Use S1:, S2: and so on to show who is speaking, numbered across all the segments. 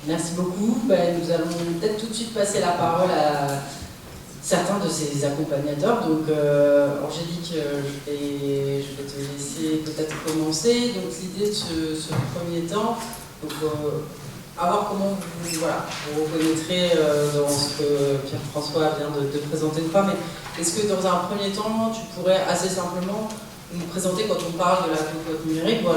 S1: Merci beaucoup. Nous allons peut-être tout de suite passer la parole à certains de ces accompagnateurs. Donc, Angélique, je vais te laisser peut-être commencer. Donc, l'idée de ce premier temps, donc, à voir comment vous reconnaîtrez dans ce que Pierre-François vient de présenter ou pas. Mais est-ce que dans un premier temps, tu pourrais assez simplement nous présenter, quand on parle de la cocotte numérique, de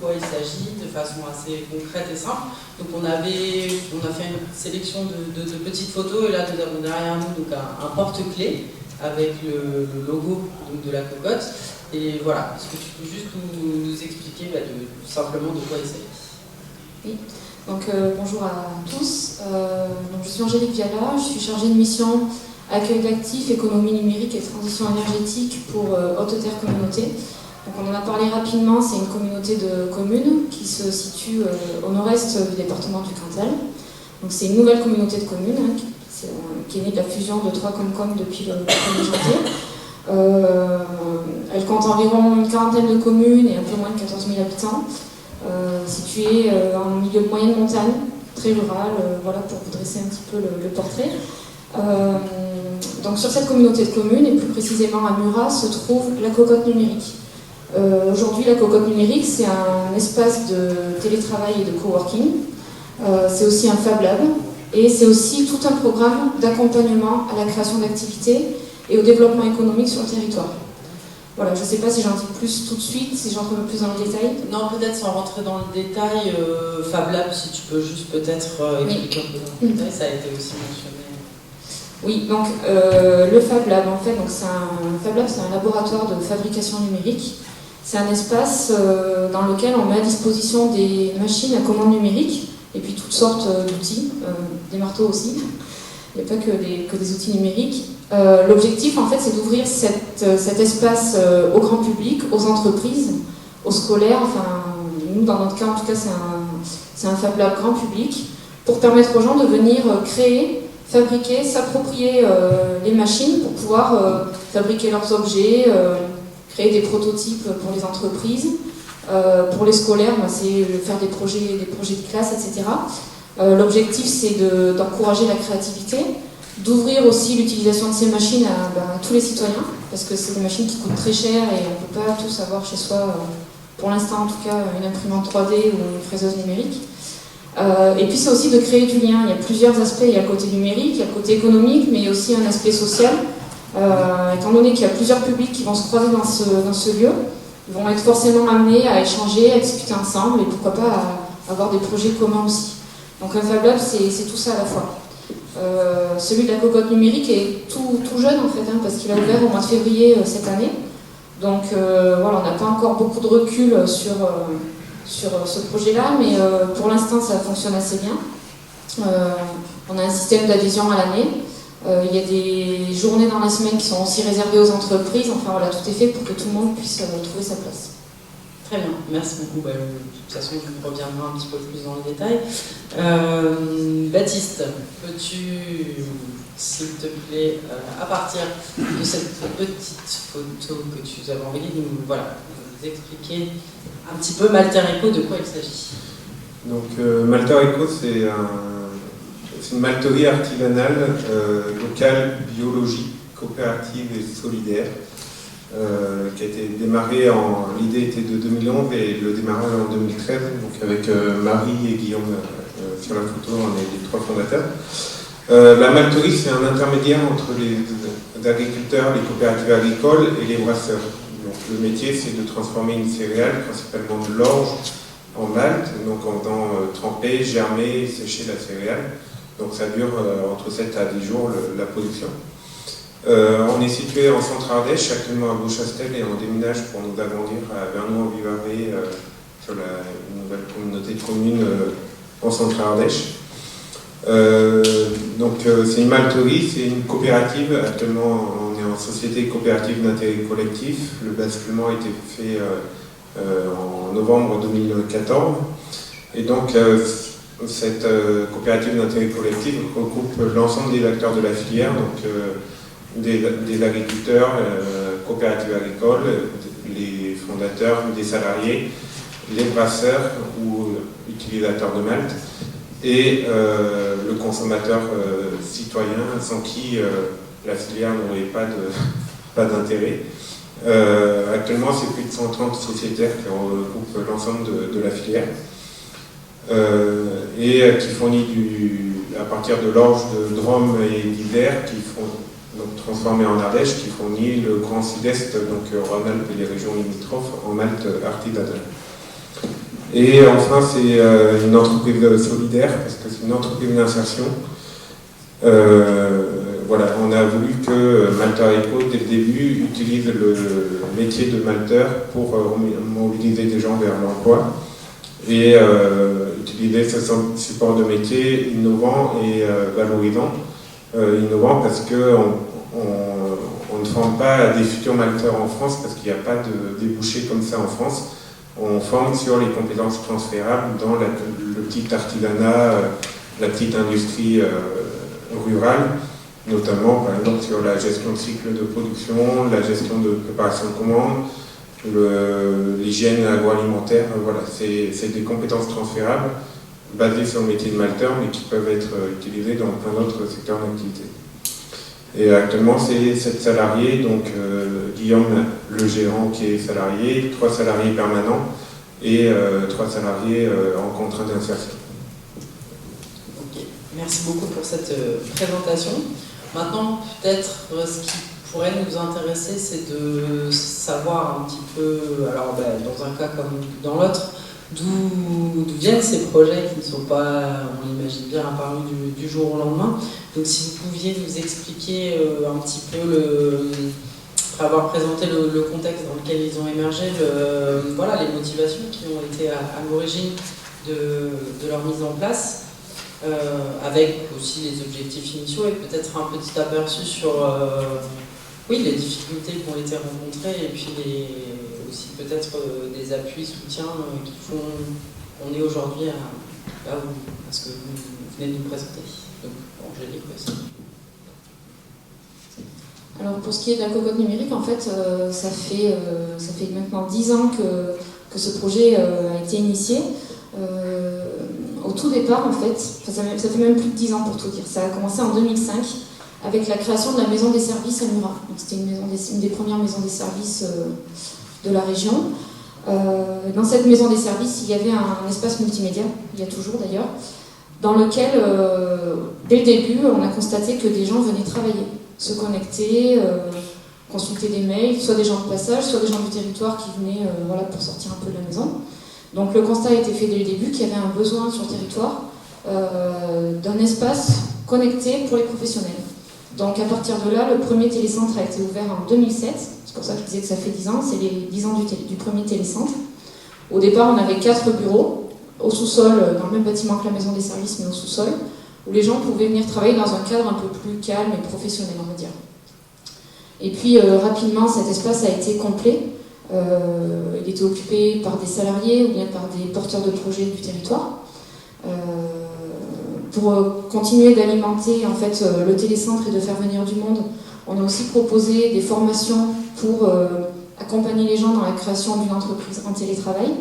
S1: quoi il s'agit de façon assez concrète et simple. Donc on a fait une sélection de petites photos et là nous avons derrière nous donc un porte-clés avec le logo donc, de la cocotte. Et voilà, est-ce que tu peux juste nous expliquer simplement de quoi il s'agit?
S2: Oui, donc bonjour à tous. Donc, je suis Angélique Viala, je suis chargée de mission accueil d'actifs, économie numérique et transition énergétique pour Haute-Terre Communauté. Donc on en a parlé rapidement, c'est une communauté de communes qui se situe au nord-est du département du Cantal. Donc c'est une nouvelle communauté de communes qui est née de la fusion de 3 Comcom depuis le 1er janvier. Elle compte environ une quarantaine de communes et un peu moins de 14 000 habitants, située en milieu de moyenne montagne, très rural, voilà pour vous dresser un petit peu le portrait. Donc sur cette communauté de communes, et plus précisément à Murat, se trouve la cocotte numérique. Aujourd'hui, la cocotte numérique, c'est un espace de télétravail et de coworking. C'est aussi un Fab Lab. Et c'est aussi tout un programme d'accompagnement à la création d'activités et au développement économique sur le territoire. Voilà, je ne sais pas si j'en dis plus tout de suite, si j'entre un peu plus dans le détail.
S1: Non, peut-être sans rentrer dans le détail, Fab Lab, si tu peux juste peut-être expliquer un peu dans le détail, ça a été aussi mentionné.
S2: Oui, donc le Fab Lab, en fait, Fab Lab, c'est un laboratoire de fabrication numérique. C'est un espace dans lequel on met à disposition des machines à commande numérique et puis toutes sortes d'outils, des marteaux aussi. Il n'y a pas que des outils numériques. L'objectif, en fait, c'est d'ouvrir cet espace au grand public, aux entreprises, aux scolaires. Enfin, nous, dans notre cas, en tout cas, c'est un Fab Lab grand public pour permettre aux gens de venir créer, fabriquer, s'approprier les machines pour pouvoir fabriquer leurs objets, créer des prototypes pour les entreprises. Pour les scolaires, c'est faire des projets de classe, etc. L'objectif, c'est d'encourager la créativité, d'ouvrir aussi l'utilisation de ces machines à tous les citoyens, parce que c'est des machines qui coûtent très cher et on ne peut pas tous avoir chez soi, pour l'instant en tout cas, une imprimante 3D ou une fraiseuse numérique. Et puis c'est aussi de créer du lien. Il y a plusieurs aspects. Il y a le côté numérique, il y a le côté économique, mais il y a aussi un aspect social. Étant donné qu'il y a plusieurs publics qui vont se croiser dans ce lieu, ils vont être forcément amenés à échanger, à discuter ensemble et pourquoi pas à avoir des projets communs aussi. Donc un Fab Lab, c'est tout ça à la fois. Celui de la cocotte numérique est tout jeune en fait, parce qu'il a ouvert au mois de février cette année. Donc voilà, on n'a pas encore beaucoup de recul sur ce projet-là, mais pour l'instant ça fonctionne assez bien. On a un système d'adhésion à l'année. Il y a des journées dans la semaine qui sont aussi réservées aux entreprises. Enfin voilà, tout est fait pour que tout le monde puisse trouver sa place.
S1: Très bien, merci beaucoup. De toute façon, je reviendrai un petit peu plus dans le détail. Baptiste, peux-tu, s'il te plaît, à partir de cette petite photo que tu nous avais envoyée, nous expliquer un petit peu Malter-Eco, de quoi il s'agit?
S3: Donc Malter-Eco, c'est une malterie artisanale, locale, biologique, coopérative et solidaire, qui a été démarrée l'idée était de 2011 et le démarrage en 2013, donc avec Marie et Guillaume sur la photo, on est les 3 fondateurs. La malterie, c'est un intermédiaire entre les agriculteurs, les coopératives agricoles et les brasseurs. Donc le métier, c'est de transformer une céréale, principalement de l'orge, en malt, donc en faisant tremper, germer et sécher la céréale. Donc ça dure entre 7 à 10 jours la production. On est situé en centre-Ardèche, actuellement à Beauchastel, et on déménage pour nous agrandir à Vernoux-en-Vivarais, sur la nouvelle communauté de communes en centre-Ardèche. Donc c'est une malterie, c'est une coopérative. Actuellement, on est en société coopérative d'intérêt collectif. Le basculement a été fait en novembre 2014. Et donc cette coopérative d'intérêt collectif regroupe l'ensemble des acteurs de la filière, donc des agriculteurs, coopératives agricoles, les fondateurs, des salariés, les brasseurs ou utilisateurs de malt, et le consommateur citoyen, sans qui la filière n'aurait pas d'intérêt. Actuellement, c'est plus de 130 sociétaires qui regroupent l'ensemble de la filière et qui fournit à partir de l'orge de Drôme et d'Isère, qui donc transformé en Ardèche, qui fournit le Grand Sud-Est, donc Rhône-Alpes et les régions limitrophes, en malt artisanal. Et enfin, c'est une entreprise solidaire, parce que c'est une entreprise d'insertion. Voilà, on a voulu que Malteur Eco, dès le début, utilise le métier de malteur pour mobiliser des gens vers l'emploi et utiliser ce support de métier innovant et valorisant. Innovant parce qu'on ne forme pas des futurs malteurs en France, parce qu'il n'y a pas de débouché comme ça en France. On forme sur les compétences transférables dans le petit artisanat, la petite industrie rurale, notamment par exemple sur la gestion de cycle de production, la gestion de préparation de commandes, l'hygiène agroalimentaire. Voilà, c'est des compétences transférables basées sur le métier de malteur, mais qui peuvent être utilisées dans plein d'autres secteurs d'activité. Et actuellement, c'est 7 salariés, donc Guillaume, le gérant, qui est salarié, 3 salariés permanents et 3 salariés en contrat d'insertion.
S1: Ok, merci beaucoup pour cette présentation. Maintenant, peut-être ce qui pourrait nous intéresser, c'est de savoir un petit peu, alors dans un cas comme dans l'autre, d'où viennent ces projets qui ne sont pas, on l'imagine bien, apparus du jour au lendemain. Donc si vous pouviez nous expliquer un petit peu, après avoir présenté le contexte dans lequel ils ont émergé, voilà, les motivations qui ont été à l'origine de leur mise en place, avec aussi les objectifs initiaux et peut-être un petit aperçu sur oui, les difficultés qui ont été rencontrées et puis aussi peut-être des appuis, soutiens qui font qu'on est aujourd'hui à ce que vous venez de nous présenter. Donc, Angélique aussi.
S2: Alors pour ce qui est de la cocotte numérique, en fait, ça fait maintenant 10 ans que ce projet a été initié. Au tout départ, en fait, ça fait même plus de 10 ans pour tout dire. Ça a commencé en 2005 avec la création de la maison des services à Murat. C'était une des premières maisons des services de la région. Dans cette maison des services, il y avait un espace multimédia, il y a toujours d'ailleurs, dans lequel, dès le début, on a constaté que des gens venaient travailler, se connecter, consulter des mails, soit des gens de passage, soit des gens du territoire qui venaient voilà, pour sortir un peu de la maison. Donc le constat a été fait dès le début qu'il y avait un besoin sur le territoire d'un espace connecté pour les professionnels. Donc à partir de là, le premier télécentre a été ouvert en 2007, c'est pour ça que je disais que ça fait 10 ans, c'est les 10 ans du premier télécentre. Au départ, on avait 4 bureaux, au sous-sol, dans le même bâtiment que la maison des services, mais au sous-sol, où les gens pouvaient venir travailler dans un cadre un peu plus calme et professionnel, on va dire. Et puis rapidement, cet espace a été complet. Il était occupé par des salariés ou bien par des porteurs de projets du territoire. Pour continuer d'alimenter en fait, le télécentre et de faire venir du monde, on a aussi proposé des formations pour accompagner les gens dans la création d'une entreprise en télétravail.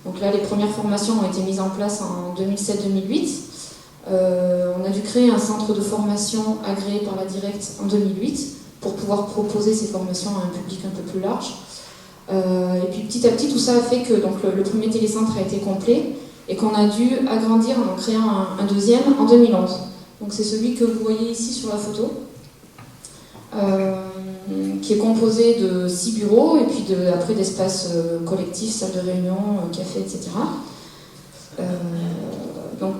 S2: Donc là, les premières formations ont été mises en place en 2007-2008. On a dû créer un centre de formation agréé par la Directe en 2008 pour pouvoir proposer ces formations à un public un peu plus large. Et puis petit à petit, tout ça a fait que donc, le premier télécentre a été complet et qu'on a dû agrandir en créant un deuxième en 2011. Donc c'est celui que vous voyez ici sur la photo, qui est composé de 6 bureaux et puis après d'espaces collectifs, salles de réunion, cafés, etc. Donc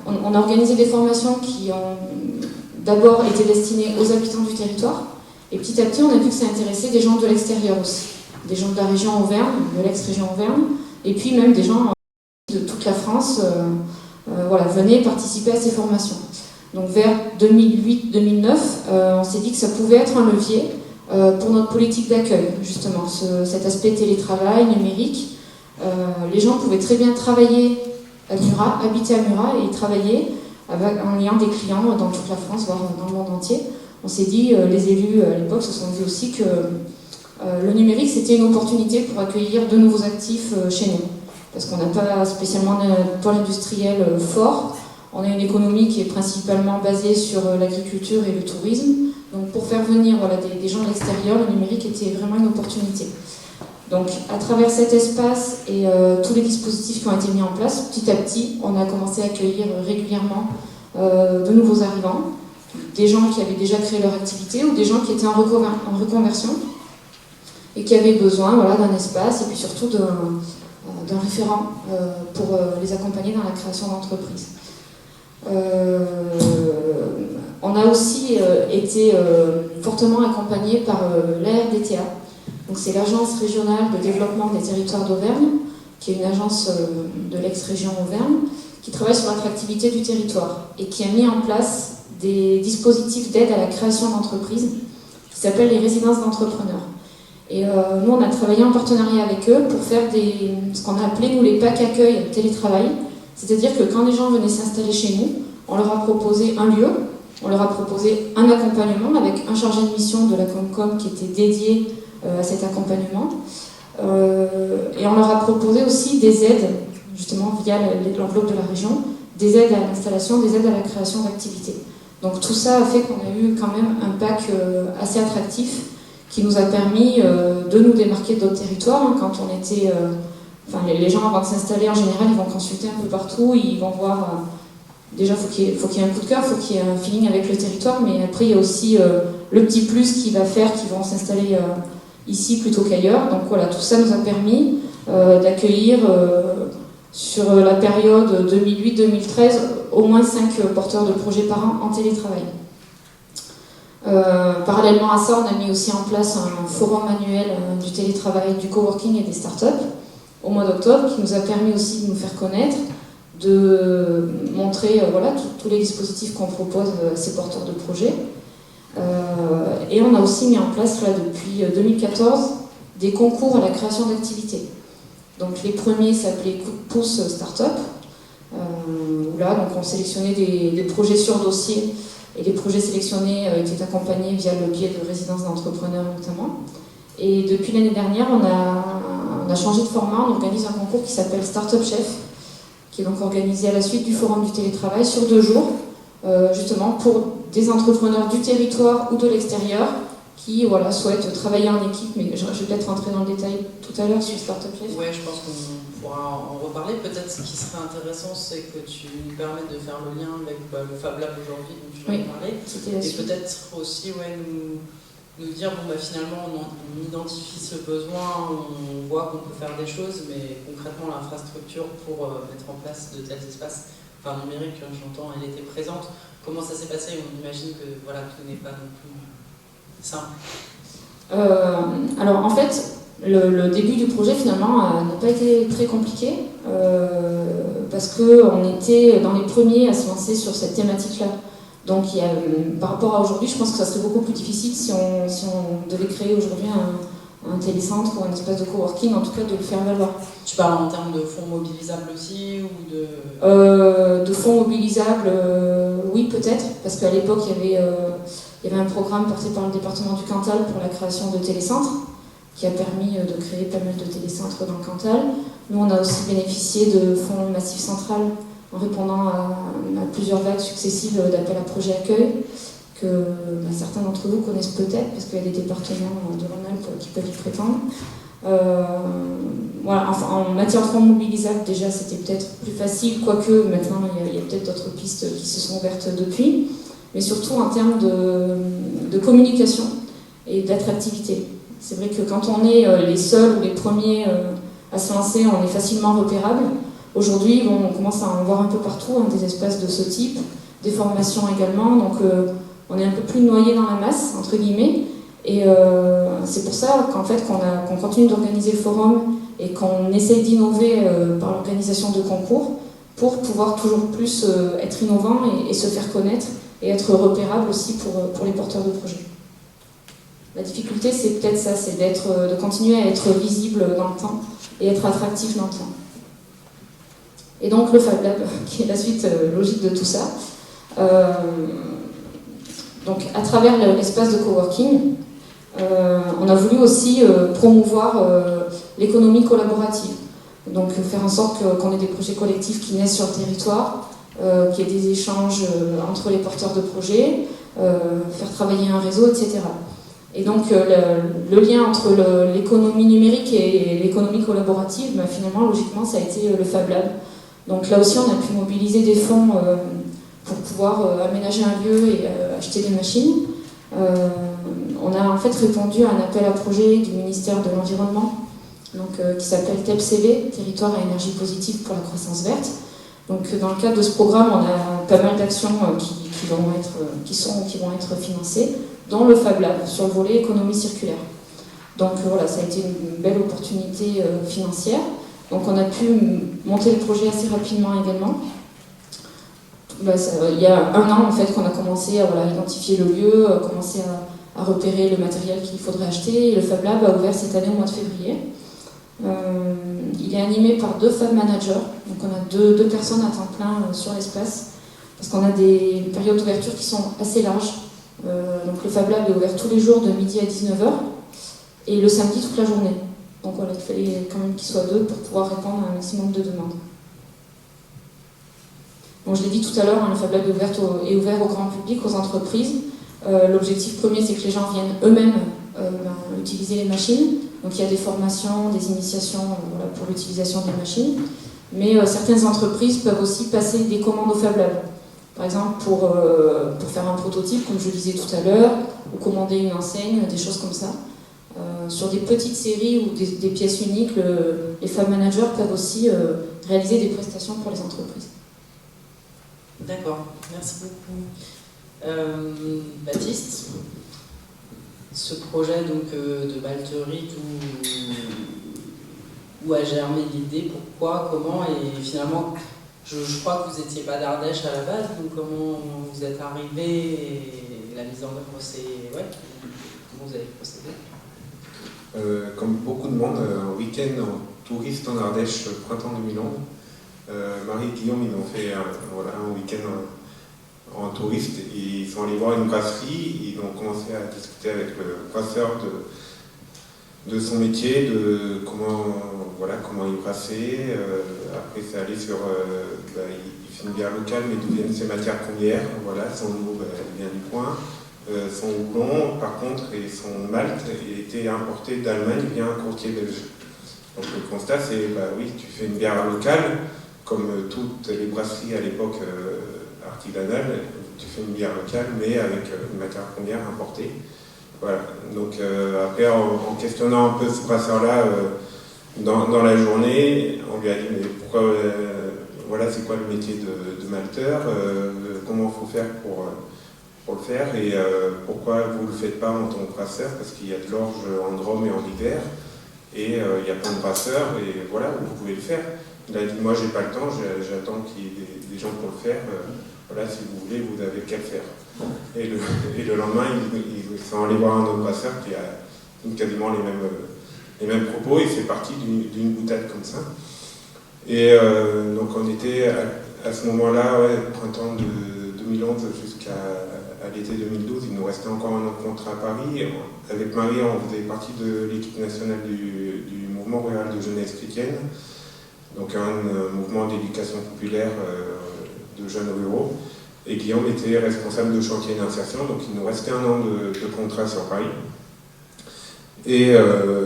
S2: on a organisé des formations qui ont d'abord été destinées aux habitants du territoire et petit à petit on a vu que ça intéressait des gens de l'extérieur aussi, des gens de la région Auvergne, de l'ex-région Auvergne, et puis même des gens de toute la France voilà, venaient participer à ces formations. Donc vers 2008-2009, on s'est dit que ça pouvait être un levier pour notre politique d'accueil, justement, cet aspect télétravail, numérique. Les gens pouvaient très bien travailler à Murat, habiter à Murat et y travailler en lien des clients dans toute la France, voire dans le monde entier. On s'est dit, les élus à l'époque se sont dit aussi que le numérique c'était une opportunité pour accueillir de nouveaux actifs chez nous. Parce qu'on n'a pas spécialement un pôle industriel fort, On a une économie qui est principalement basée sur l'agriculture et le tourisme. Donc pour faire venir des gens de l'extérieur, le numérique était vraiment une opportunité. Donc à travers cet espace et tous les dispositifs qui ont été mis en place, petit à petit, on a commencé à accueillir régulièrement de nouveaux arrivants, des gens qui avaient déjà créé leur activité ou des gens qui étaient en reconversion et qui avaient besoin d'un espace et puis surtout d'un référent pour les accompagner dans la création d'entreprises. On a aussi été fortement accompagnés par l'ARDTA, donc c'est l'Agence régionale de développement des territoires d'Auvergne, qui est une agence de l'ex-région Auvergne, qui travaille sur l'attractivité du territoire et qui a mis en place des dispositifs d'aide à la création d'entreprises qui s'appellent les résidences d'entrepreneurs. Et nous, on a travaillé en partenariat avec eux pour faire ce qu'on a appelé, nous, les packs accueil télétravail. C'est-à-dire que quand les gens venaient s'installer chez nous, on leur a proposé un lieu, on leur a proposé un accompagnement avec un chargé de mission de la Comcom qui était dédié à cet accompagnement. Et on leur a proposé aussi des aides, justement via l'enveloppe de la région, des aides à l'installation, des aides à la création d'activités. Donc tout ça a fait qu'on a eu quand même un pack assez attractif qui nous a permis de nous démarquer d'autres territoires. Quand on était... les gens, avant de s'installer, en général, ils vont consulter un peu partout, ils vont voir... déjà, il faut qu'il y ait un coup de cœur, il faut qu'il y ait un feeling avec le territoire, mais après, il y a aussi le petit plus qui va faire qu'ils vont s'installer ici plutôt qu'ailleurs. Donc voilà, tout ça nous a permis d'accueillir, sur la période 2008-2013, au moins 5 porteurs de projets par an en télétravail. Parallèlement à ça, on a mis aussi en place un forum annuel du télétravail, du coworking et des startups au mois d'octobre, qui nous a permis aussi de nous faire connaître, de montrer tous les dispositifs qu'on propose à ces porteurs de projets. Et on a aussi mis en place depuis 2014 des concours à la création d'activités. Donc les premiers s'appelaient Coup de pouce Startup, où là donc on sélectionnait des projets sur dossier, et les projets sélectionnés étaient accompagnés via le biais de résidences d'entrepreneurs notamment. Et depuis l'année dernière, on a changé de format, on organise un concours qui s'appelle Startup Chef, qui est donc organisé à la suite du Forum du télétravail sur 2 jours, justement pour des entrepreneurs du territoire ou de l'extérieur qui souhaitent travailler en équipe, mais je vais peut-être rentrer dans le détail tout à l'heure sur Startup Chef.
S1: Oui, je pense qu'on pourra en reparler. Peut-être ce qui serait intéressant, c'est que tu nous permettes de faire le lien avec le Fab Lab aujourd'hui, dont tu vas parler. Et peut-être aussi nous dire, finalement, on identifie ce besoin, on voit qu'on peut faire des choses, mais concrètement, l'infrastructure pour mettre en place de tels espaces, numérique, j'entends, elle était présente. Comment ça s'est passé? On imagine que tout n'est pas non plus simple.
S2: Alors, en fait, le début du projet, finalement, n'a pas été très compliqué, parce qu'on était dans les premiers à se lancer sur cette thématique-là. Donc, par rapport à aujourd'hui, je pense que ça serait beaucoup plus difficile si on devait créer aujourd'hui un télécentre ou un espace de coworking, en tout cas de le faire valoir.
S1: Tu parles en termes de fonds mobilisables aussi ou de
S2: fonds mobilisables, oui peut-être, parce qu'à l'époque il y avait un programme porté par le département du Cantal pour la création de télécentres, qui a permis de créer pas mal de télécentres dans le Cantal. Nous on a aussi bénéficié de fonds Massif Central en répondant à plusieurs vagues successives d'appels à projets accueil, que certains d'entre vous connaissent peut-être, parce qu'il y a des départements de Rhône-Alpes qui peuvent y prétendre. En matière de fonds mobilisables, déjà, c'était peut-être plus facile, quoique maintenant, il y a peut-être d'autres pistes qui se sont ouvertes depuis, mais surtout en termes de communication et d'attractivité. C'est vrai que quand on est les seuls ou les premiers à se lancer, on est facilement repérable. Aujourd'hui, on commence à en voir un peu partout, des espaces de ce type, des formations également, donc on est un peu plus noyé dans la masse, entre guillemets, et c'est pour ça qu'on continue d'organiser le forum et qu'on essaye d'innover par l'organisation de concours pour pouvoir toujours plus être innovant et se faire connaître et être repérable aussi pour les porteurs de projets. La difficulté, c'est peut-être ça, c'est de continuer à être visible dans le temps et être attractif dans le temps. Et donc le Fab Lab, qui est la suite logique de tout ça. Donc à travers l'espace de coworking, on a voulu aussi promouvoir l'économie collaborative. Donc faire en sorte qu'on ait des projets collectifs qui naissent sur le territoire, qu'il y ait des échanges entre les porteurs de projets, faire travailler un réseau, etc. Et donc le lien entre l'économie numérique et l'économie collaborative, finalement, logiquement, ça a été le Fab Lab. Donc là aussi, on a pu mobiliser des fonds pour pouvoir aménager un lieu et acheter des machines. On a en fait répondu à un appel à projet du ministère de l'Environnement, qui s'appelle TEPCV, Territoire à énergie positive pour la croissance verte. Donc dans le cadre de ce programme, on a pas mal d'actions qui vont être financées, dont le Fab Lab sur le volet économie circulaire. Donc voilà, ça a été une belle opportunité financière. Donc on a pu monter le projet assez rapidement également. Il y a un an en fait qu'on a commencé à identifier le lieu, commencer à repérer le matériel qu'il faudrait acheter. Et le Fab Lab a ouvert cette année au mois de février. Il est animé par 2 Fab Managers, donc on a deux personnes à temps plein sur l'espace, parce qu'on a des périodes d'ouverture qui sont assez larges. Donc le Fab Lab est ouvert tous les jours de midi à 19h et le samedi toute la journée. Donc voilà, il fallait quand même qu'il soit 2 pour pouvoir répondre à un maximum de demandes. Bon, je l'ai dit tout à l'heure, le Fab Lab est ouvert au grand public, aux entreprises. L'objectif premier, c'est que les gens viennent eux-mêmes utiliser les machines. Donc il y a des formations, des initiations pour l'utilisation des machines. Mais certaines entreprises peuvent aussi passer des commandes au Fab Lab. Par exemple, pour faire un prototype, comme je le disais tout à l'heure, ou commander une enseigne, des choses comme ça. Sur des petites séries ou des pièces uniques, les Fab Managers peuvent aussi réaliser des prestations pour les entreprises.
S1: D'accord, merci beaucoup. Baptiste, ce projet donc, de Balterit, où a germé l'idée, pourquoi, comment, et finalement, je crois que vous n'étiez pas d'Ardèche à la base, donc comment vous êtes arrivé et la mise en œuvre, c'est... Ouais, comment vous avez procédé?
S3: Comme beaucoup de monde, un week-end en touriste en Ardèche, printemps 2011. Marie et Guillaume, ils ont fait un week-end en touriste. Ils sont allés voir une brasserie, ils ont commencé à discuter avec le brasseur de son métier, de comment il brassait. Après, c'est allé sur... il fait une bière locale, mais d'où viennent ses matières premières. Voilà, son eau, elle vient du coin. Son houblon, par contre, et son malt était importé d'Allemagne via un courtier belge. Donc le constat, c'est, oui, tu fais une bière locale, comme toutes les brasseries à l'époque artisanales, tu fais une bière locale, mais avec une matière première importée. Voilà. Donc après, en questionnant un peu ce brasseur-là, dans la journée, on lui a dit, mais pourquoi, c'est quoi le métier de malteur, comment il faut faire pour le faire, et pourquoi vous ne le faites pas en tant que brasseur, parce qu'il y a de l'orge en Drôme et en hiver, et il y a plein de brasseurs, et voilà, vous pouvez le faire. Il a dit, moi j'ai pas le temps, j'attends qu'il y ait des gens pour le faire, si vous voulez, vous avez qu'à le faire. Et le lendemain, ils sont allés voir un autre brasseur qui a quasiment les mêmes propos, et c'est parti d'une boutade comme ça. Et donc on était à ce moment-là, printemps de 2011 jusqu'à l'été 2012, il nous restait encore un an de contrat à Paris. Avec Marie, on faisait partie de l'équipe nationale du mouvement rural de jeunesse chrétienne, donc un mouvement d'éducation populaire de jeunes ruraux. Et Guillaume était responsable de chantier d'insertion, donc il nous restait un an de contrat sur Paris. Et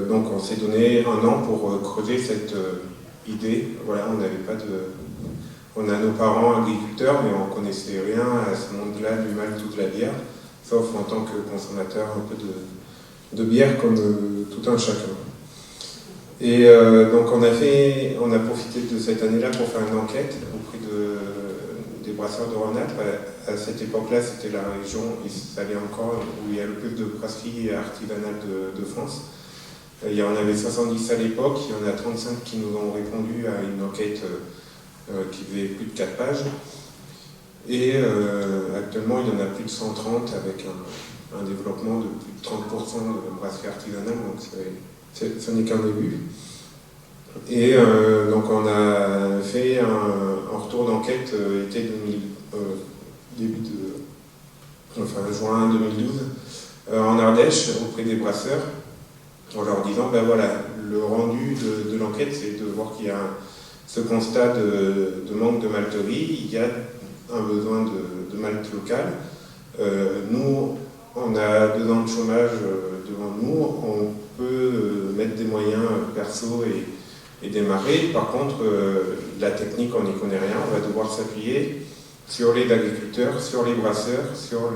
S3: donc on s'est donné un an pour creuser cette idée. Voilà, on n'avait pas de... On a nos parents agriculteurs, mais on ne connaissait rien à ce monde-là du malt ou de la bière, sauf en tant que consommateur un peu de bière comme tout un chacun. Et donc on a profité de cette année-là pour faire une enquête auprès des brasseurs de Rhône-Alpes. À cette époque-là, c'était la région, il savait encore, où il y a le plus de brasseries artisanales de France. Il y en avait 70 à l'époque, il y en a 35 qui nous ont répondu à une enquête qui faisait plus de 4 pages. Et actuellement, il y en a plus de 130 avec un développement de plus de 30% de brasseries artisanales, donc ce n'est qu'un début. Et donc on a fait un retour d'enquête juin 2012 en Ardèche auprès des brasseurs, en leur disant, le rendu de l'enquête, c'est de voir qu'il y a ce constat de manque de malterie. Il y a un besoin de malt local. Nous, on a 2 ans de chômage devant nous, on peut mettre des moyens perso et démarrer. Par contre, la technique, on n'y connaît rien, on va devoir s'appuyer sur les agriculteurs, sur les brasseurs, sur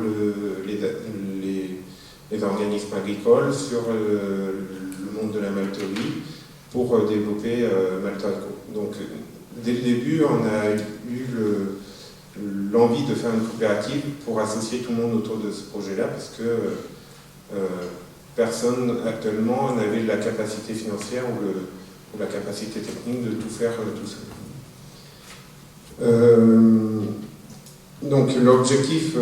S3: les organismes agricoles, sur le monde de la malterie, pour développer Malta Eco. Donc, dès le début, on a eu l'envie de faire une coopérative pour associer tout le monde autour de ce projet-là, parce que personne actuellement n'avait la capacité financière ou la capacité technique de tout faire tout seul. Donc l'objectif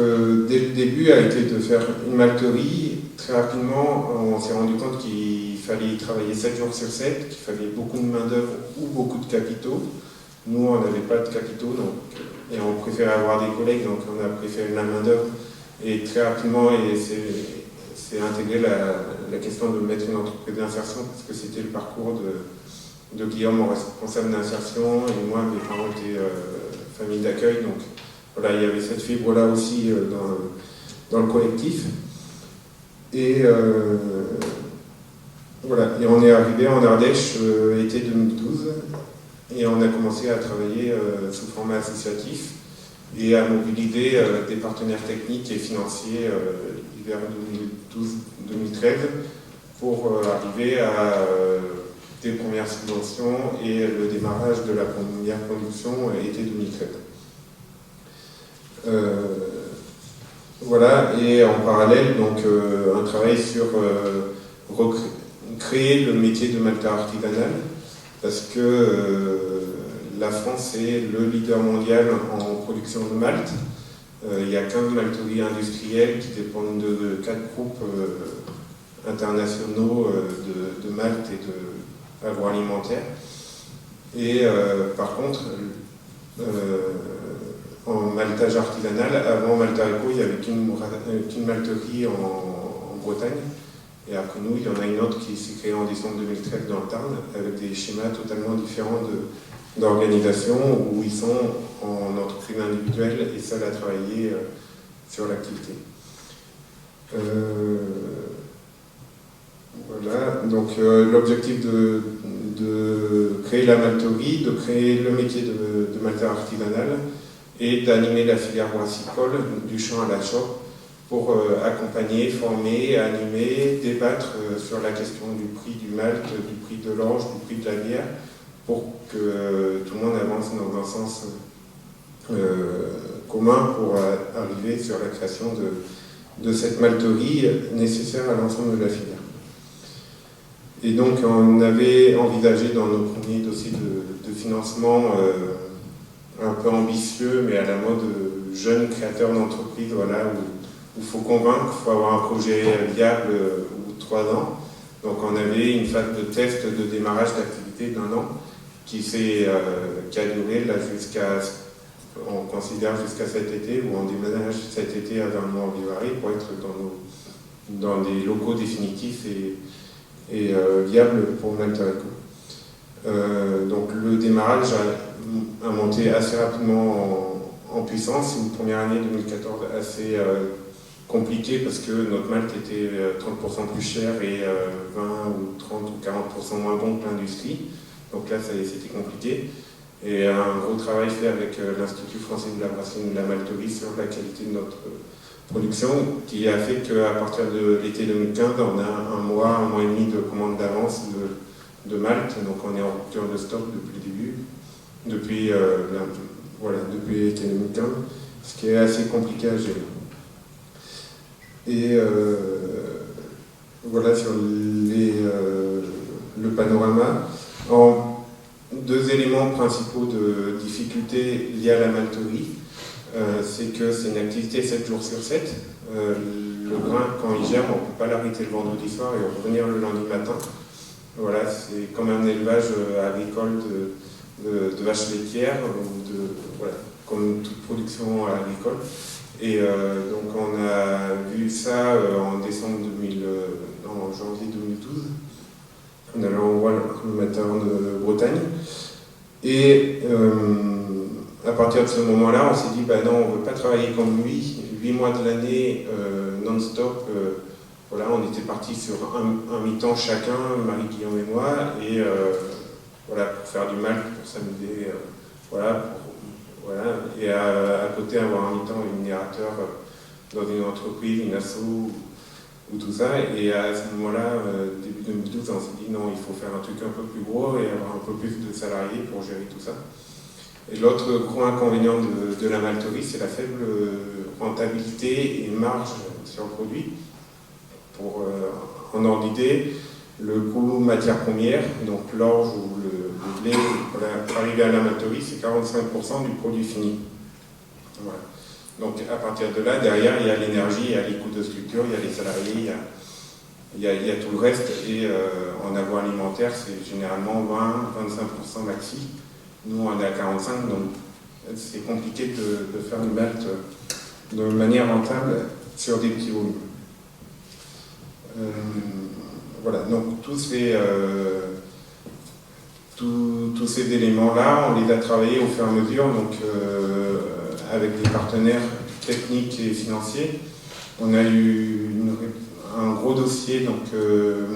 S3: dès le début a été de faire une malterie. Très rapidement, on s'est rendu compte qu'il fallait y travailler 7 jours sur 7, qu'il fallait beaucoup de main-d'œuvre ou beaucoup de capitaux. Nous, on n'avait pas de capitaux, et on préférait avoir des collègues, donc on a préféré la main-d'œuvre. Et très rapidement, c'est intégré la question de mettre une entreprise d'insertion, parce que c'était le parcours de Guillaume en responsable d'insertion, et moi, mes parents étaient famille d'accueil, donc voilà, il y avait cette fibre-là aussi dans le collectif. Et voilà, et on est arrivé en Ardèche été 2012, et on a commencé à travailler sous format associatif et à mobiliser des partenaires techniques et financiers vers 2012-2013 pour arriver à des premières subventions et le démarrage de la première production été 2013. Voilà, et en parallèle, donc, un travail sur créer le métier de malteur artisanal, parce que la France est le leader mondial en production de malt. Il y a 15 malteries industrielles qui dépendent de 4 groupes internationaux de malt et d'agroalimentaire. Et par contre, en maltage artisanal, avant Malta Eco, il n'y avait qu'une malterie en Bretagne. Et après nous, il y en a une autre qui s'est créée en décembre 2013 dans le Tarn, avec des schémas totalement différents d'organisation, où ils sont en entreprise individuelle et seuls à travailler sur l'activité. Voilà, donc l'objectif de créer la malterie, de créer le métier de malteur artisanal, et d'animer la filière brassicole du champ à la chope pour accompagner, former, animer, débattre sur la question du prix du malt, du prix de l'orge, du prix de la bière, pour que tout le monde avance dans un sens commun pour arriver sur la création de cette malterie nécessaire à l'ensemble de la filière. Et donc on avait envisagé dans nos premiers dossiers de financement un peu ambitieux, mais à la mode jeune créateur d'entreprise, voilà, où il faut convaincre, il faut avoir un projet viable au bout de 3 ans. Donc on avait une phase de test de démarrage d'activité d'1 an qui a duré là on considère jusqu'à cet été, où on déménage cet été à Vernon-en-Vivarais pour être dans des locaux définitifs et viables pour Malta Eco. Donc le démarrage a monté assez rapidement en puissance. Une première année 2014 assez compliquée parce que notre malt était 30% plus cher et 20 ou 30 ou 40% moins bon que l'industrie. Donc là, c'était compliqué. Et un gros travail fait avec l'Institut français de la brasserie et de la malterie sur la qualité de notre production, qui a fait qu'à partir de l'été 2015, on a un mois et demi de commande d'avance de malt. Donc on est en rupture de stock depuis le début. Depuis l'été 2015, ce qui est assez compliqué à gérer. Et voilà sur le panorama. En 2 éléments principaux de difficulté liés à la malterie, c'est que c'est une activité 7 jours sur 7. Le grain, quand il germe, on ne peut pas l'arrêter le vendredi soir et revenir le lundi matin. Voilà, c'est comme un élevage agricole de vaches laitières, voilà, comme toute production agricole. Et donc on a vu ça en janvier 2012, en allant voir le matin de Bretagne. Et à partir de ce moment-là, on s'est dit, bah non, on ne veut pas travailler comme lui, 8 mois de l'année, non-stop. Voilà, on était partis sur un mi-temps chacun, Marie-Guillaume et moi, et voilà, pour faire du mal, pour s'amuser, voilà, et à côté avoir un mi-temps rémunérateur dans une entreprise, une asso ou tout ça. Et à ce moment-là, début 2012, on s'est dit non, il faut faire un truc un peu plus gros et avoir un peu plus de salariés pour gérer tout ça. Et l'autre gros inconvénient de la malterie, c'est la faible rentabilité et marge sur le produit. Pour, en ordre d'idée, le coût matière première, donc l'orge ou le blé, pour arriver à la malterie, c'est 45% du produit fini. Voilà. Donc à partir de là, derrière, il y a l'énergie, il y a les coûts de structure, il y a les salariés, il y a tout le reste. Et en agroalimentaire, c'est généralement 20-25% maxi. Nous, on est à 45%, donc c'est compliqué de faire une malt de manière rentable sur des petits volumes. Voilà, donc tous ces éléments-là, on les a travaillés au fur et à mesure, donc avec des partenaires techniques et financiers. On a eu un gros dossier, donc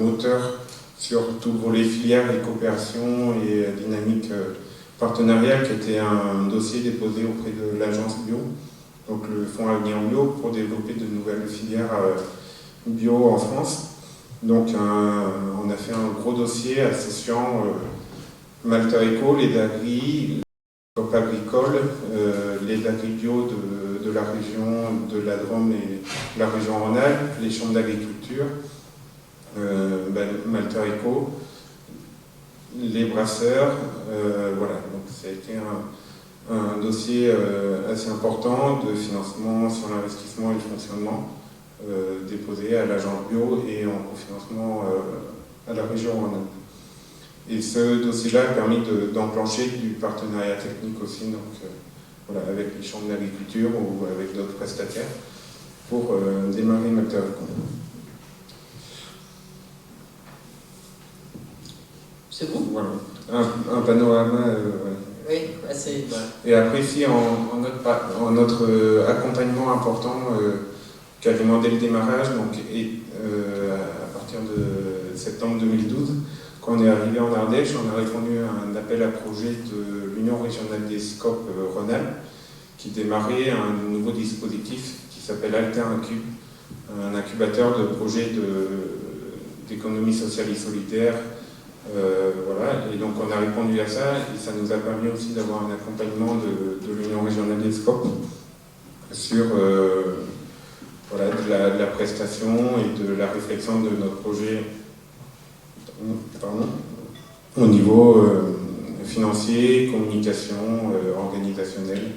S3: moteur, sur tout le volet filière et coopération et dynamique partenariale, qui était un dossier déposé auprès de l'agence bio, donc le Fonds Avenir Bio, pour développer de nouvelles filières bio en France. Donc on a fait un gros dossier associant Malta Eco, les agri, COP agricole, les agri bio de la région de la Drôme et la région Rhône-Alpes, les chambres d'agriculture, Malta Eco, les brasseurs, voilà. Donc ça a été un dossier assez important de financement sur l'investissement et le fonctionnement, déposé à l'agence bio et en cofinancement à la région Rhône-Alpes. Et ce dossier-là a permis d'enclencher du partenariat technique aussi, donc voilà, avec les chambres d'agriculture ou avec d'autres prestataires pour démarrer Malta Eco.
S1: C'est bon?
S3: Voilà, un panorama.
S1: Oui, c'est.
S3: Et après, si en notre accompagnement important quasiment dès le démarrage, donc, à partir de septembre 2012, quand on est arrivé en Ardèche, on a répondu à un appel à projet de l'Union régionale des SCOP Rhône-Alpes, qui démarrait un nouveau dispositif qui s'appelle Alter Incub, un incubateur de projets d'économie sociale et solidaire. Voilà. Et donc on a répondu à ça, et ça nous a permis aussi d'avoir un accompagnement de l'Union régionale des SCOP sur voilà, de la prestation et de la réflexion de notre projet au niveau financier, communication, organisationnelle,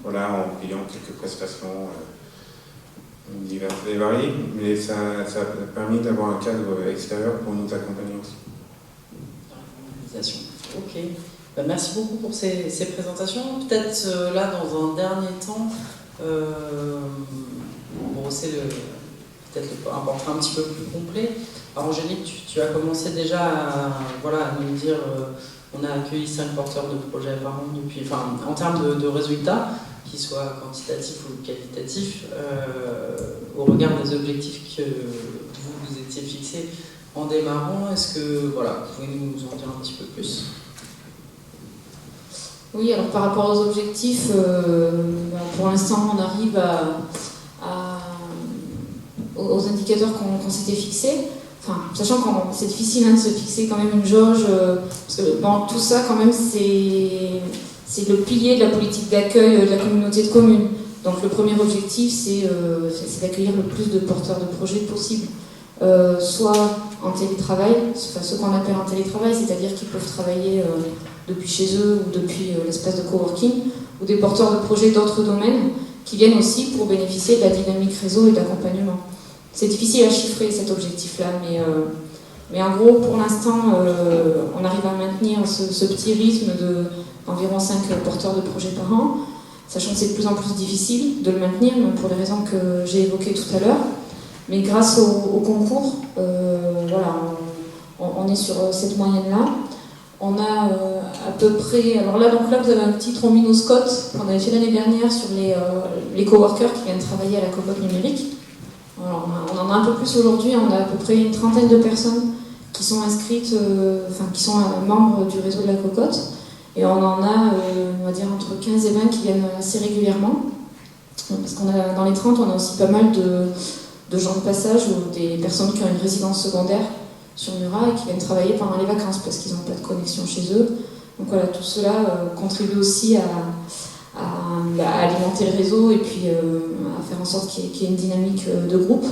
S3: voilà, en payant quelques prestations diverses et variées, mais ça a permis d'avoir un cadre extérieur pour nous accompagner aussi.
S1: Ok, merci beaucoup pour ces présentations. Peut-être là, dans un dernier temps, brosser peut-être un portrait un petit peu plus complet. Alors Angélique, tu as commencé déjà à nous dire, on a accueilli 5 porteurs de projets par an depuis, en termes de résultats, qu'ils soient quantitatifs ou qualitatifs, au regard des objectifs que vous étiez fixés en démarrant. Est-ce que vous pouvez nous en dire un petit peu plus?
S2: Oui, alors par rapport aux objectifs, pour l'instant on arrive aux indicateurs qu'on s'était fixés. Sachant que c'est difficile de se fixer quand même une jauge, parce que tout ça quand même c'est le pilier de la politique d'accueil de la communauté de communes. Donc le premier objectif c'est d'accueillir le plus de porteurs de projets possible, soit en télétravail, ce qu'on appelle en télétravail, c'est-à-dire qu'ils peuvent travailler depuis chez eux ou depuis l'espace de coworking, ou des porteurs de projets d'autres domaines qui viennent aussi pour bénéficier de la dynamique réseau et de l'accompagnement. C'est difficile à chiffrer cet objectif-là, mais en gros, pour l'instant, on arrive à maintenir ce petit rythme d'environ 5 porteurs de projets par an, sachant que c'est de plus en plus difficile de le maintenir, même pour les raisons que j'ai évoquées tout à l'heure. Mais grâce au concours, on est sur cette moyenne-là. On a à peu près... Alors là, donc là, vous avez un petit trombinoscope qu'on avait fait l'année dernière sur les coworkers qui viennent travailler à la cocotte numérique. Alors, on en a un peu plus aujourd'hui, on a à peu près une trentaine de personnes qui sont inscrites, qui sont membres du réseau de la cocotte. Et on en a, on va dire, entre 15 et 20 qui viennent assez régulièrement. Parce qu'on a, dans les 30, on a aussi pas mal de gens de passage ou des personnes qui ont une résidence secondaire sur Murat et qui viennent travailler pendant les vacances parce qu'ils n'ont pas de connexion chez eux. Donc voilà, tout cela contribue aussi à alimenter le réseau et puis à faire en sorte qu'il y ait une dynamique de groupe.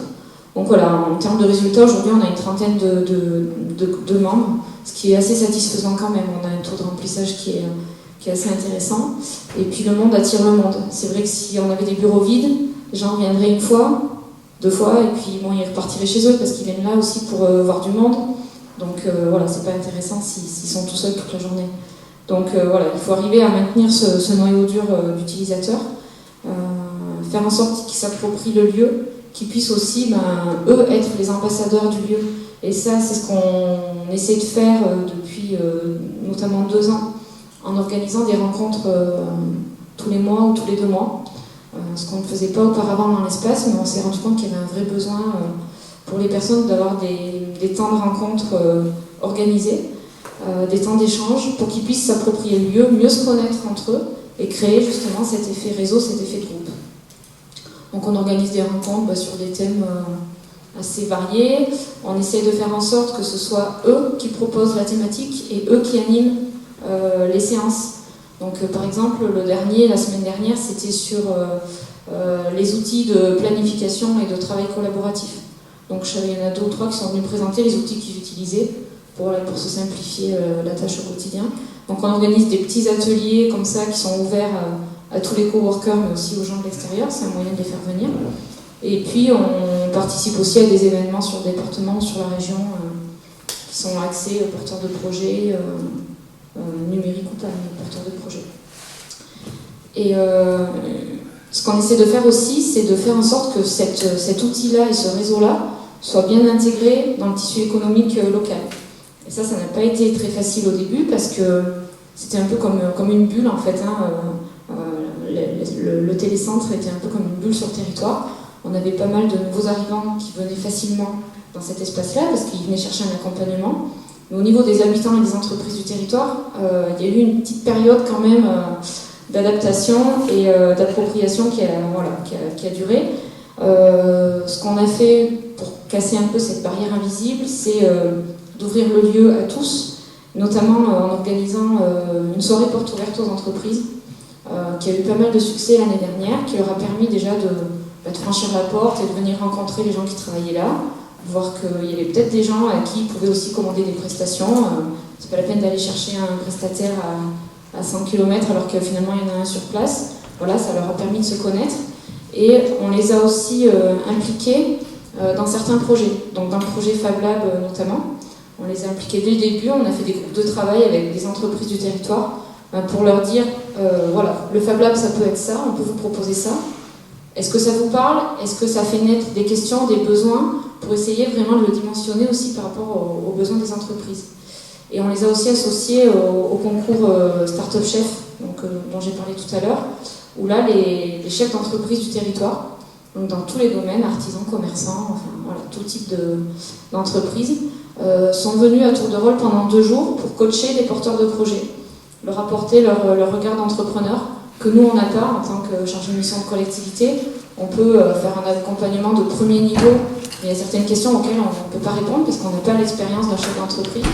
S2: Donc voilà, en termes de résultats, aujourd'hui on a une trentaine de membres, ce qui est assez satisfaisant quand même. On a un taux de remplissage qui est assez intéressant. Et puis le monde attire le monde. C'est vrai que si on avait des bureaux vides, les gens viendraient une fois, 2 fois, et puis bon, ils repartiraient chez eux parce qu'ils viennent là aussi pour voir du monde. Donc voilà, c'est pas intéressant s'ils sont tout seuls toute la journée. Donc voilà, il faut arriver à maintenir ce noyau dur d'utilisateurs, faire en sorte qu'ils s'approprient le lieu, qu'ils puissent aussi, eux, être les ambassadeurs du lieu. Et ça, c'est ce qu'on essaie de faire depuis notamment 2 ans, en organisant des rencontres tous les mois ou tous les 2 mois. Ce qu'on ne faisait pas auparavant dans l'espace, mais on s'est rendu compte qu'il y avait un vrai besoin pour les personnes d'avoir des temps de rencontre organisés, des temps d'échange, pour qu'ils puissent s'approprier le lieu, mieux se connaître entre eux et créer justement cet effet réseau, cet effet de groupe. Donc on organise des rencontres sur des thèmes assez variés. On essaie de faire en sorte que ce soit eux qui proposent la thématique et eux qui animent les séances. Donc par exemple, la semaine dernière, c'était sur les outils de planification et de travail collaboratif. Donc il y en a 2 ou 3 qui sont venus présenter les outils qu'ils utilisaient pour se simplifier la tâche au quotidien. Donc on organise des petits ateliers comme ça qui sont ouverts à tous les coworkers mais aussi aux gens de l'extérieur, c'est un moyen de les faire venir. Et puis on participe aussi à des événements sur le département, sur la région, qui sont axés aux porteurs de projets, numériques ou pas, mais porteurs de projets. Et ce qu'on essaie de faire aussi, c'est de faire en sorte que cet outil-là et ce réseau-là soient bien intégrés dans le tissu économique local. Et ça n'a pas été très facile au début parce que c'était un peu comme une bulle en fait. Le télécentre était un peu comme une bulle sur le territoire. On avait pas mal de nouveaux arrivants qui venaient facilement dans cet espace-là parce qu'ils venaient chercher un accompagnement. Mais au niveau des habitants et des entreprises du territoire, il y a eu une petite période quand même d'adaptation et d'appropriation qui a duré. Ce qu'on a fait pour casser un peu cette barrière invisible, c'est d'ouvrir le lieu à tous, notamment en organisant une soirée porte ouverte aux entreprises, qui a eu pas mal de succès l'année dernière, qui leur a permis déjà de franchir la porte et de venir rencontrer les gens qui travaillaient là, voir qu'il y avait peut-être des gens à qui ils pouvaient aussi commander des prestations. C'est pas la peine d'aller chercher un prestataire à 100 km alors que finalement il y en a un sur place. Voilà, ça leur a permis de se connaître. Et on les a aussi impliqués dans certains projets, donc dans le projet Fab Lab notamment. On les a impliqués dès le début, on a fait des groupes de travail avec des entreprises du territoire pour leur dire, voilà, le Fab Lab ça peut être ça, on peut vous proposer ça. Est-ce que ça vous parle? Est-ce que ça fait naître des questions, des besoins, pour essayer vraiment de le dimensionner aussi par rapport aux besoins des entreprises. Et on les a aussi associés au concours Startup Chef, dont j'ai parlé tout à l'heure, où là, les chefs d'entreprise du territoire, donc dans tous les domaines, artisans, commerçants, enfin voilà, tout type d'entreprise, sont venus à tour de rôle pendant 2 jours pour coacher les porteurs de projets, leur apporter leur regard d'entrepreneur, que nous on n'a pas en tant que chargé de mission de collectivité. On peut faire un accompagnement de premier niveau, mais il y a certaines questions auxquelles on ne peut pas répondre parce qu'on n'a pas l'expérience d'un chef d'entreprise.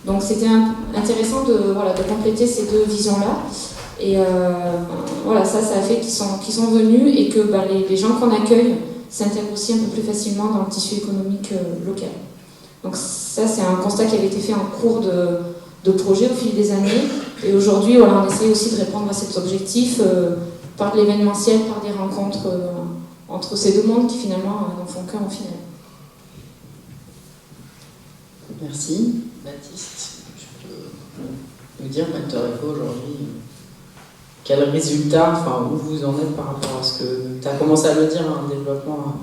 S2: Donc c'était intéressant de compléter ces 2 visions-là. Et voilà, ça a fait qu'ils sont venus et que les gens qu'on accueille s'intègrent aussi un peu plus facilement dans le tissu économique local. Donc ça, c'est un constat qui avait été fait en cours de projet au fil des années. Et aujourd'hui, on essaie aussi de répondre à cet objectif par de l'événementiel, par des rencontres entre ces 2 mondes qui finalement n'en font qu'un au final.
S1: Merci. Baptiste, je peux nous dire, Maltereco, aujourd'hui, quel résultat, où vous en êtes par rapport à ce que tu as commencé à le dire, un développement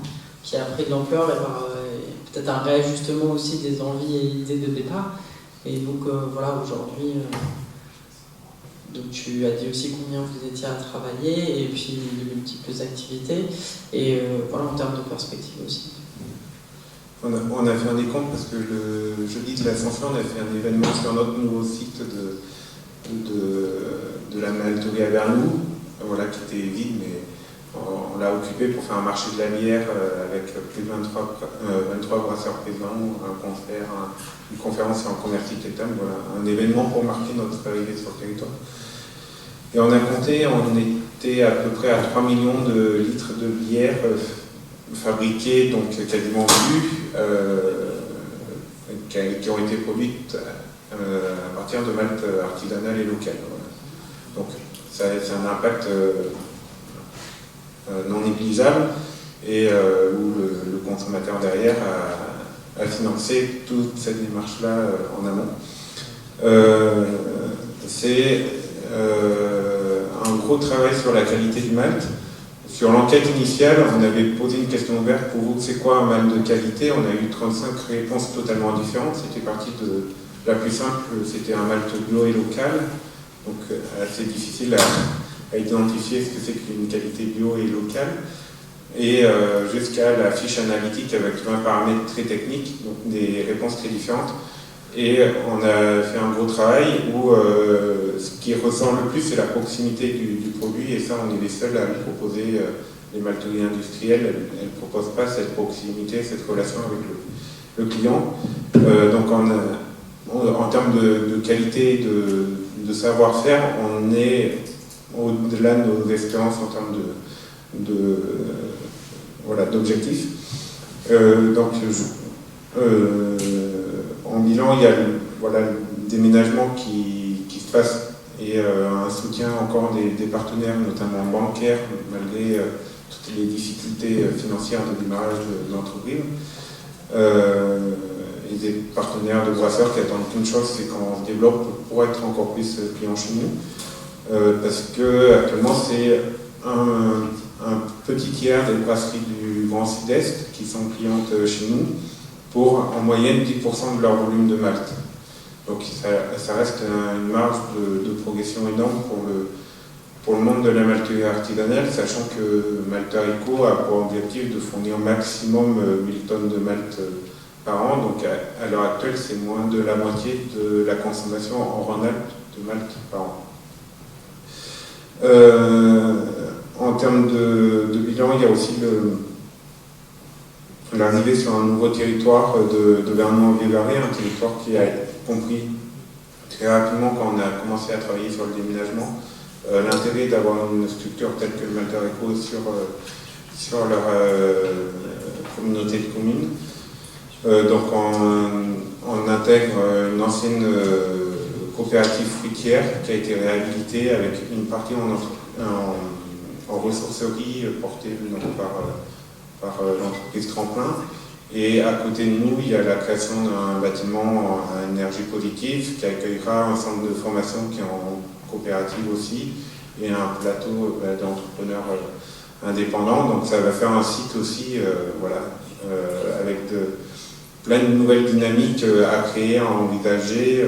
S1: qui a pris de l'ampleur et peut-être un réajustement aussi des envies et idées de départ. Et donc voilà, aujourd'hui, donc tu as dit aussi combien vous étiez à travailler et puis les multiples activités et voilà en termes de perspective aussi.
S3: On a fait un décompte parce que le jeudi de l'Ascension, on a fait un événement sur notre nouveau site de la Malterie à Vernoux, voilà, qui était vide, mais on l'a occupé pour faire un marché de la bière avec plus de 23 brasseurs présents, un concert, une conférence en commerce équitable, voilà, un événement pour marquer notre arrivée sur le territoire. Et on a compté, on était à peu près à 3 millions de litres de bière fabriquées, donc quasiment vues, qui ont été produites à partir de malt artisanal et local. Voilà. Donc c'est un impact non négligeable et où le consommateur derrière a financé toute cette démarche-là en amont. C'est un gros travail sur la qualité du malt. Sur l'enquête initiale, on avait posé une question ouverte pour vous, c'est quoi un malt de qualité? On a eu 35 réponses totalement différentes. C'était parti de la plus simple, c'était un malt bio et local, donc assez difficile à identifier ce que c'est qu'une qualité bio et locale, et jusqu'à la fiche analytique avec 20 paramètres très techniques, donc des réponses très différentes. Et on a fait un gros travail où ce qui ressort le plus, c'est la proximité du produit, et ça, on est les seuls à le proposer. Les malteries industrielles, elles ne proposent pas cette proximité, cette relation avec le client. Donc en termes de qualité, de savoir-faire, on est au-delà de nos expériences en termes d'objectifs. En bilan, il y a le déménagement qui se passe et un soutien encore des partenaires, notamment bancaires, malgré toutes les difficultés financières de démarrage de l'entreprise. Et des partenaires de brasseurs qui attendent qu'une chose, c'est qu'on se développe pour être encore plus clients chez nous. Parce que actuellement, c'est un petit tiers des brasseries du Grand Sud-Est qui sont clientes chez nous, pour en moyenne 10% de leur volume de malt. Donc ça reste une marge de progression énorme pour le monde de la malterie artisanale, sachant que Malta Eco a pour objectif de fournir au maximum 1000 tonnes de malt par an. Donc à l'heure actuelle, c'est moins de la moitié de la consommation en Rhône-Alpes de malt par an. En termes de bilan, il y a aussi l'arrivée sur un nouveau territoire de Vernon-en-Vivarais, un territoire qui a compris très rapidement quand on a commencé à travailler sur le déménagement l'intérêt d'avoir une structure telle que le Malta Eco sur leur communauté de communes. Donc on intègre une ancienne coopérative fruitière qui a été réhabilitée avec une partie en ressourcerie portée par l'entreprise Tremplin. Et à côté de nous, il y a la création d'un bâtiment à énergie positive qui accueillera un centre de formation qui est en coopérative aussi et un plateau d'entrepreneurs indépendants. Donc ça va faire un site aussi avec plein de nouvelles dynamiques à créer, à envisager.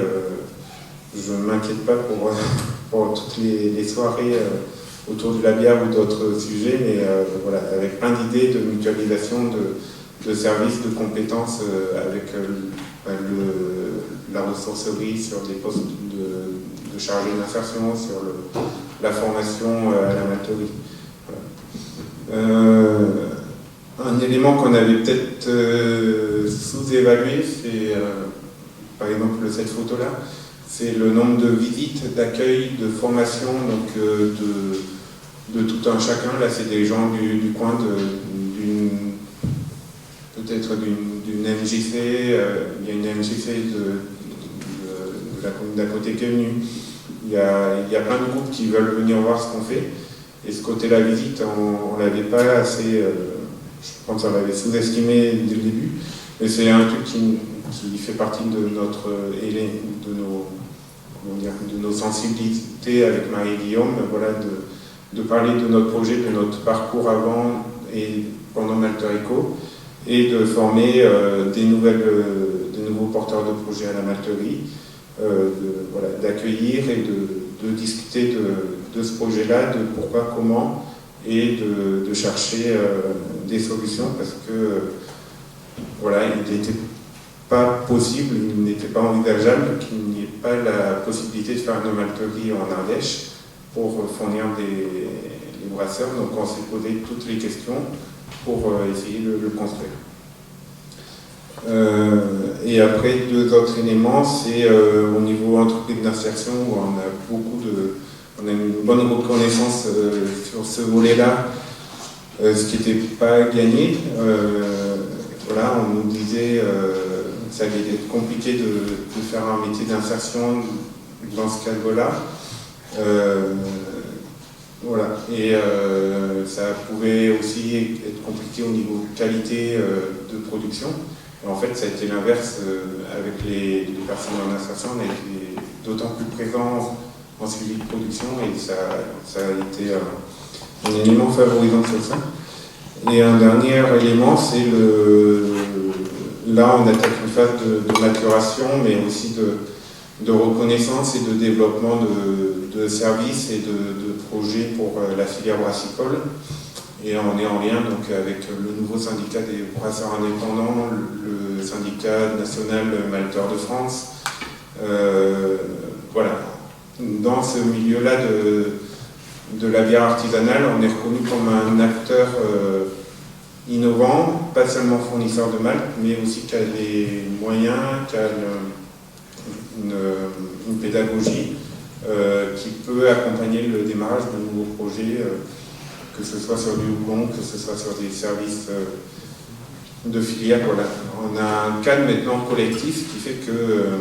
S3: Je ne m'inquiète pas pour toutes les soirées autour de la bière ou d'autres sujets, mais avec plein d'idées de mutualisation de services, de compétences avec la ressourcerie sur des postes de chargé d'insertion, sur la formation à la malterie. Un élément qu'on avait peut-être sous-évalué, c'est par exemple cette photo-là, c'est le nombre de visites, d'accueil, de formation, donc de tout un chacun. Là, c'est des gens du coin peut-être d'une MJC, il y a une MJC de la commune d'à côté qui est venue. Il y a plein de groupes qui veulent venir voir ce qu'on fait. Et ce côté-là, visite, on ne l'avait pas assez, je pense qu'on l'avait sous-estimé dès le début, mais c'est un truc qui fait partie de nos sensibilités avec Marie-Guillaume, de parler de notre projet, de notre parcours avant et pendant Malta Eco, et de former des nouveaux porteurs de projets à la malterie. d'accueillir et de discuter de ce projet-là, de pourquoi, comment, et de chercher des solutions, parce que il n'était pas possible, il n'était pas envisageable qu'il n'y ait pas la possibilité de faire une malterie en Ardèche pour fournir les brasseurs. Donc on s'est posé toutes les questions pour essayer de le construire. Et après, deux autres éléments, c'est au niveau entreprise d'insertion, où on a une bonne reconnaissance sur ce volet-là, ce qui n'était pas gagné. On nous disait que ça allait être compliqué de faire un métier d'insertion dans ce cadre-là. Et ça pouvait aussi être compliqué au niveau qualité de production. Et en fait, ça a été l'inverse avec les personnes en insertion. On a été d'autant plus présents en suivi de production et ça a été un élément favorisant sur ça. Et un dernier élément, c'est là on attaque une phase de maturation, mais aussi de reconnaissance et de développement de services et de projets pour la filière brassicole. Et on est en lien donc avec le nouveau syndicat des brasseurs indépendants, le syndicat national malteur de France. Dans ce milieu-là de la bière artisanale, on est reconnu comme un acteur innovant, pas seulement fournisseur de malt, mais aussi qui a des moyens, qui a une pédagogie qui peut accompagner le démarrage de nouveaux projets, que ce soit sur du houblon, que ce soit sur des services de filière. On a un cadre maintenant collectif qui fait que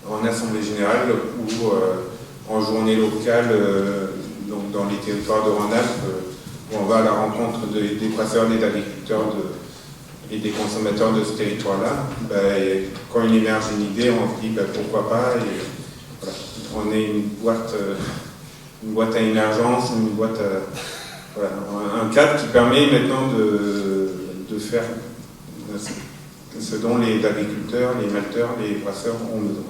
S3: en assemblée générale ou en journée locale, donc dans les territoires de Rhône-Alpes, où on va à la rencontre des brasseurs, des agriculteurs et des consommateurs de ce territoire-là, quand il émerge une idée, on se dit pourquoi pas. Et, on est une boîte à émergence, un cadre qui permet maintenant de faire ce dont les agriculteurs, les malteurs, les brasseurs ont besoin.